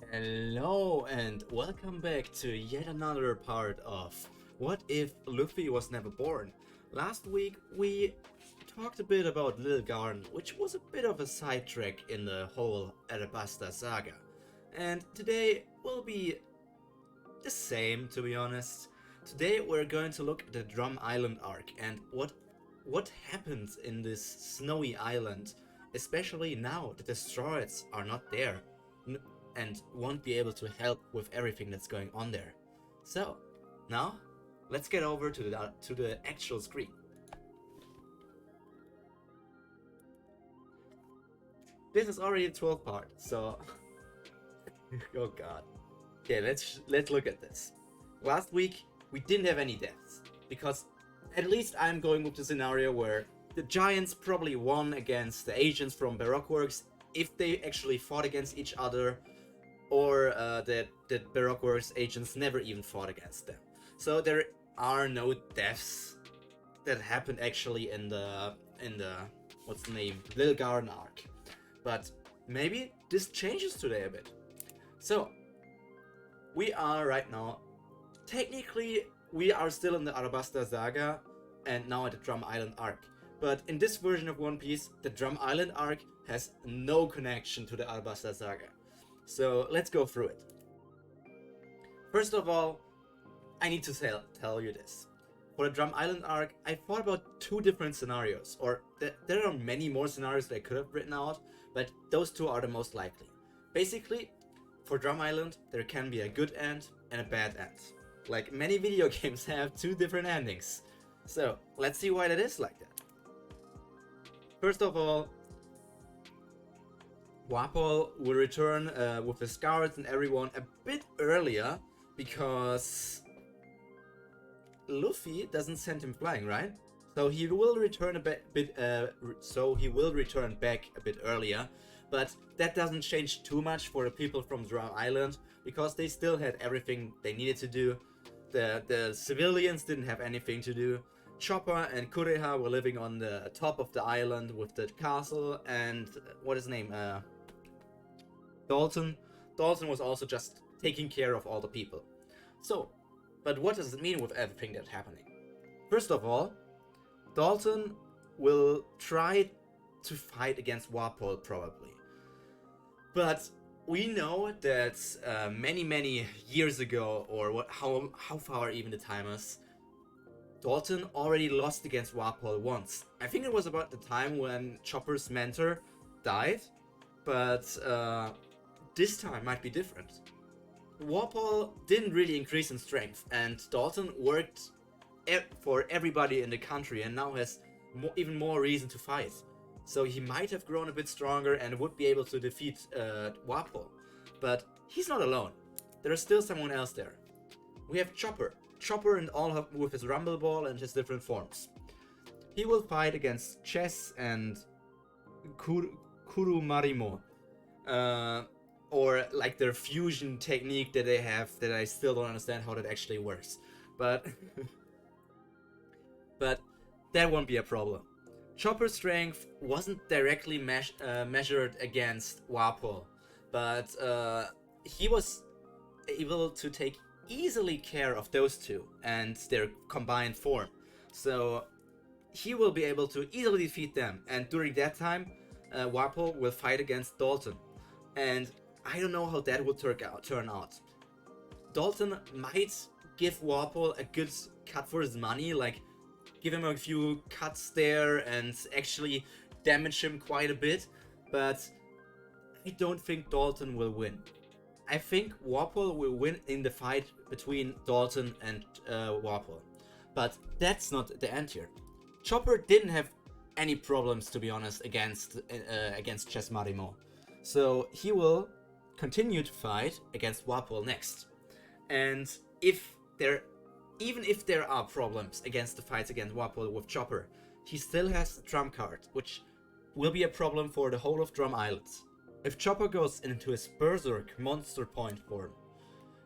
Hello and welcome back to yet another part of What If Luffy Was Never Born. Last week we talked a bit about Little Garden, which was a bit of a sidetrack in the whole Arabasta saga. And today will be the same, to be honest. Today we're going to look at the Drum Island arc and what happens in this snowy island, especially now that the Strawhats are not there and won't be able to help with everything that's going on there. So, now, let's get over to the actual screen. This is already the 12th part, so... oh god. Okay, let's look at this. Last week, we didn't have any deaths, because at least I'm going with the scenario where the Giants probably won against the agents from Baroque Works if they actually fought against each other, or that Baroque Works agents never even fought against them. So there are no deaths that happened actually in the what's the name, Little Garden arc. But maybe this changes today a bit. So we are right now, technically we are still in the Arabasta saga and now at the Drum Island arc. But in this version of One Piece, the Drum Island arc has no connection to the Arabasta saga. So let's go through it. First of all, I need to tell you this. For the Drum Island arc, I thought about two different scenarios, or there are many more scenarios that I could have written out, but those two are the most likely. Basically, for Drum Island, there can be a good end and a bad end. Like many video games have two different endings. So let's see why that is like that. First of all, Wapol will return with his guards and everyone a bit earlier because Luffy doesn't send him flying, right? So he will return return back a bit earlier, but that doesn't change too much for the people from Drum Island because they still had everything they needed to do. The civilians didn't have anything to do. Chopper and Kureha were living on the top of the island with the castle, and what is his name? Dalton was also just taking care of all the people. So, but what does it mean with everything that's happening? First of all, Dalton will try to fight against Wapol probably. But we know that many years ago, or how far even the time is, Dalton already lost against Wapol once. I think it was about the time when Chopper's mentor died, but this time might be different. Wapol didn't really increase in strength, and Dalton worked for everybody in the country and now has even more reason to fight. So he might have grown a bit stronger and would be able to defeat Wapol. But he's not alone. There is still someone else there. We have Chopper. Chopper and all with his Rumble Ball and his different forms. He will fight against Chess and Kurumarimo. Or like their fusion technique that they have that I still don't understand how that actually works. But but that won't be a problem. Chopper's strength wasn't directly measured against Wapol, but he was able to take easily care of those two and their combined form. So he will be able to easily defeat them, and during that time Wapol will fight against Dalton. And I don't know how that will turn out. Dalton might give Wapol a good cut for his money, like give him a few cuts there and actually damage him quite a bit, but I don't think Dalton will win. I think Wapol will win in the fight between Dalton and Wapol. But that's not the end here. Chopper didn't have any problems, to be honest, against Chess Marimo. So he will continue to fight against Wapol next. And even if there are problems against the fights against Wapol with Chopper, he still has the trump card, which will be a problem for the whole of Drum Island. If Chopper goes into his Berserk monster point form,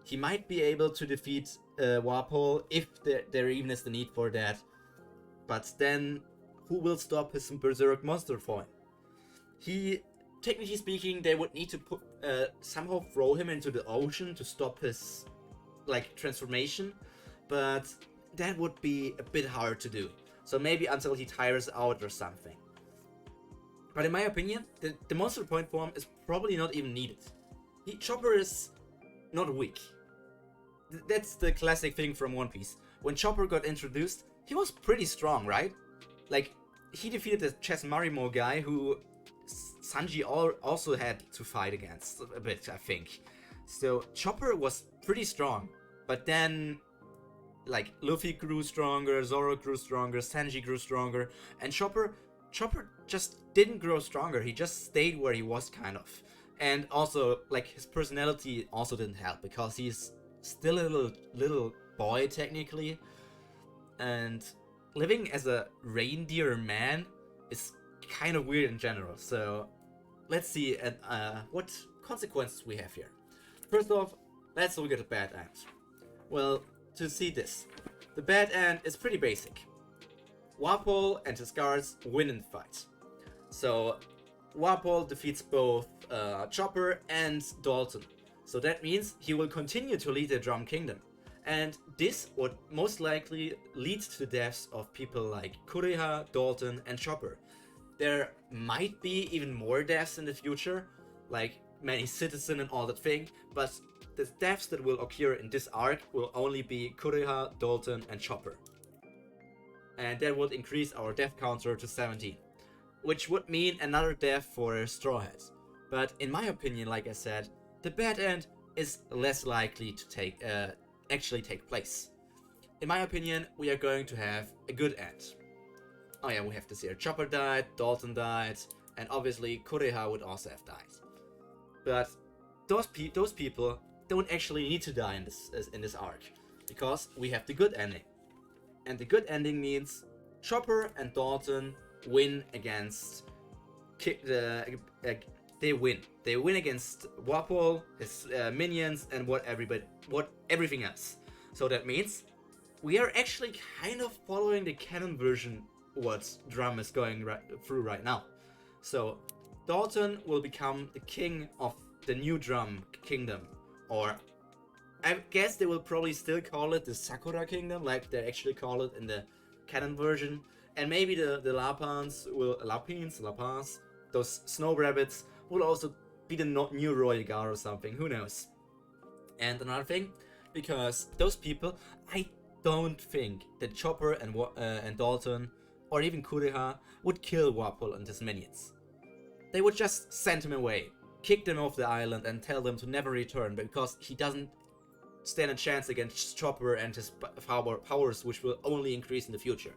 he might be able to defeat Wapol if there even is the need for that. But then, who will stop his Berserk monster form? He technically speaking, they would need to put somehow throw him into the ocean to stop his like transformation, but that would be a bit hard to do. So maybe until he tires out or something. But in my opinion, the monster point form is probably not even needed. Chopper is not weak. That's the classic thing from One Piece. When Chopper got introduced, he was pretty strong, right? Like, he defeated the Chess Marimo guy who Sanji also had to fight against a bit, I think. So Chopper was pretty strong, but then like Luffy grew stronger, Zoro grew stronger, Sanji grew stronger, and Chopper just didn't grow stronger. He just stayed where he was, kind of. And also, like, his personality also didn't help because he's still a little boy technically, and living as a reindeer man is kind of weird in general. So let's see what consequences we have here. First off, let's look at the bad end. Well, to see this, the bad end is pretty basic. Wapol and his guards win in the fight. So Wapol defeats both Chopper and Dalton. So that means he will continue to lead the Drum Kingdom. And this would most likely lead to the deaths of people like Kureha, Dalton, and Chopper. There might be even more deaths in the future, like many citizens and all that thing, but the deaths that will occur in this arc will only be Kureha, Dalton, and Chopper. And that would increase our death counter to 17, which would mean another death for Straw Hat. But in my opinion, like I said, the bad end is less likely to actually take place. In my opinion, we are going to have a good end. Oh yeah, we have to see here. Chopper died, Dalton died, and obviously Kureha would also have died. But those people don't actually need to die in this arc, because we have the good ending. And the good ending means Chopper and Dalton win against they win. They win against Wapol, his minions, and everything else. So that means we are actually kind of following the canon version what Drum is going through right now. So Dalton will become the king of the new Drum Kingdom, or I guess they will probably still call it the Sakura Kingdom, like they actually call it in the canon version. And maybe the Lapans, those snow rabbits, will also be the new Royal Guard or something, who knows. And another thing, because those people, I don't think that Chopper and Dalton, or even Kureha, would kill Wapol and his minions. They would just send him away, kick them off the island and tell them to never return, because he doesn't stand a chance against Chopper and his powers, which will only increase in the future.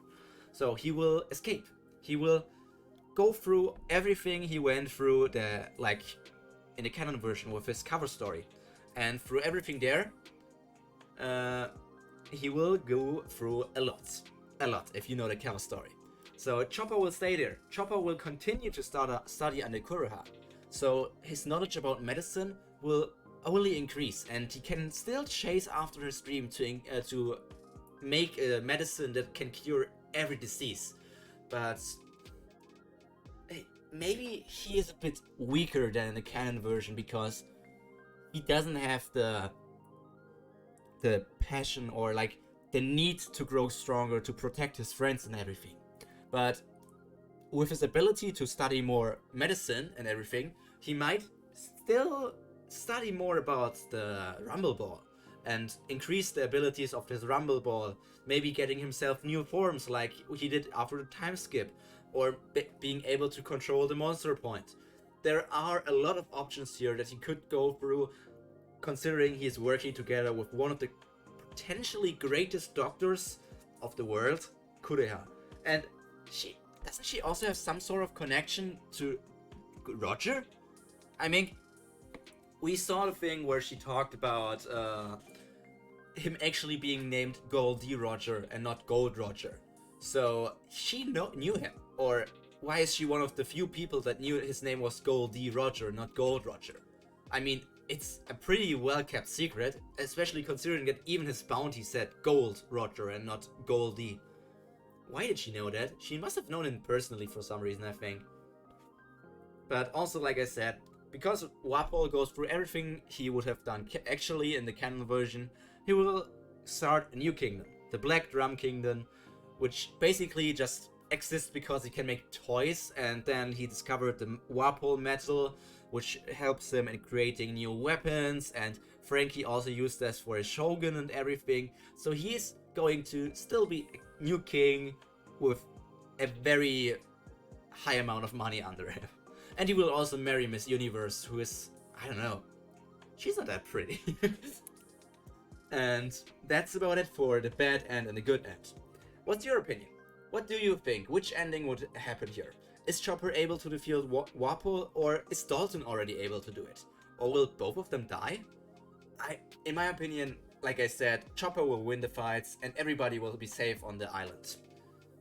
So he will escape. He will go through everything he went through in the canon version with his cover story, and through everything there, he will go through a lot if you know the cover story. So Chopper will stay there. Chopper will continue to study under Kureha. So his knowledge about medicine will only increase, and he can still chase after his dream to make a medicine that can cure every disease. But maybe he is a bit weaker than in the canon version, because he doesn't have the passion or like the need to grow stronger to protect his friends and everything. But with his ability to study more medicine and everything, he might still study more about the Rumble Ball and increase the abilities of his Rumble Ball, maybe getting himself new forms like he did after the time skip, or being able to control the monster point. There are a lot of options here that he could go through, considering he's working together with one of the potentially greatest doctors of the world, Kureha. And doesn't she also have some sort of connection to Roger? I mean, we saw the thing where she talked about him actually being named Goldie Roger and not Gold Roger. So she knew him. Or why is she one of the few people that knew his name was Goldie Roger, not Gold Roger? I mean, it's a pretty well-kept secret, especially considering that even his bounty said Gold Roger and not Goldie. Why did she know that? She must have known him personally for some reason, I think. But also, like I said, because Wapol goes through everything he would have done actually in the canon version, he will start a new kingdom, the Black Drum Kingdom, which basically just exists because he can make toys, and then he discovered the Wapol metal, which helps him in creating new weapons, and Frankie also used this for his shogun and everything. So he's going to still be a new king with a very high amount of money under him. And he will also marry Miss Universe, who is, I don't know, she's not that pretty. And that's about it for the bad end and the good end. What's your opinion? What do you think? Which ending would happen here? Is Chopper able to defeat Wapol, or is Dalton already able to do it? Or will both of them die? In my opinion, like I said, Chopper will win the fights and everybody will be safe on the island.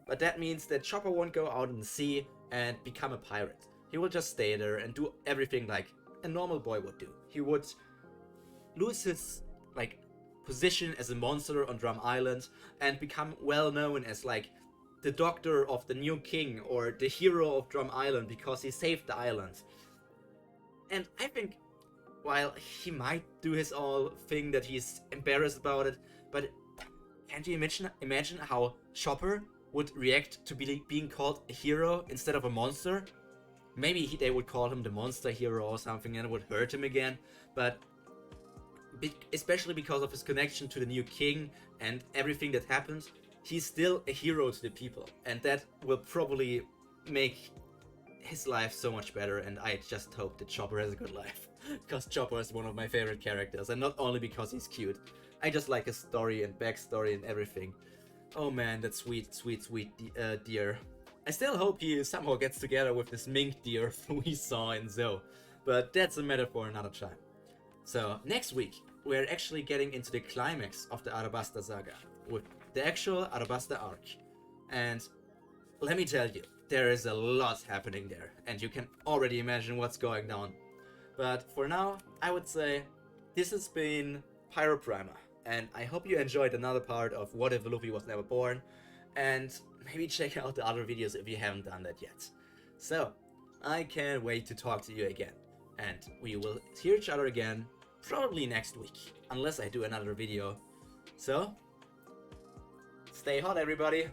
But that means that Chopper won't go out in the sea and become a pirate. He will just stay there and do everything like a normal boy would do. He would lose his position as a monster on Drum Island and become well known as the doctor of the new king or the hero of Drum Island because he saved the island. And I think while he might do his own thing that he's embarrassed about it, but can't you imagine how Chopper would react to being called a hero instead of a monster? Maybe they would call him the monster hero or something and it would hurt him again, but especially because of his connection to the new king and everything that happens, he's still a hero to the people, and that will probably make his life so much better, and I just hope that Chopper has a good life, because Chopper is one of my favorite characters, and not only because he's cute, I just like his story and backstory and everything. Oh man, that sweet, sweet, sweet deer. I still hope he somehow gets together with this mink deer we saw in Zoo, but that's a matter for another time. So, next week, we're actually getting into the climax of the Arabasta saga, with the actual Arabasta arc. And let me tell you, there is a lot happening there, and you can already imagine what's going down. But for now, I would say this has been Pyroprimer, and I hope you enjoyed another part of What If Luffy Was Never Born, and maybe check out the other videos if you haven't done that yet. So, I can't wait to talk to you again, and we will hear each other again probably next week, unless I do another video. So, stay hot everybody!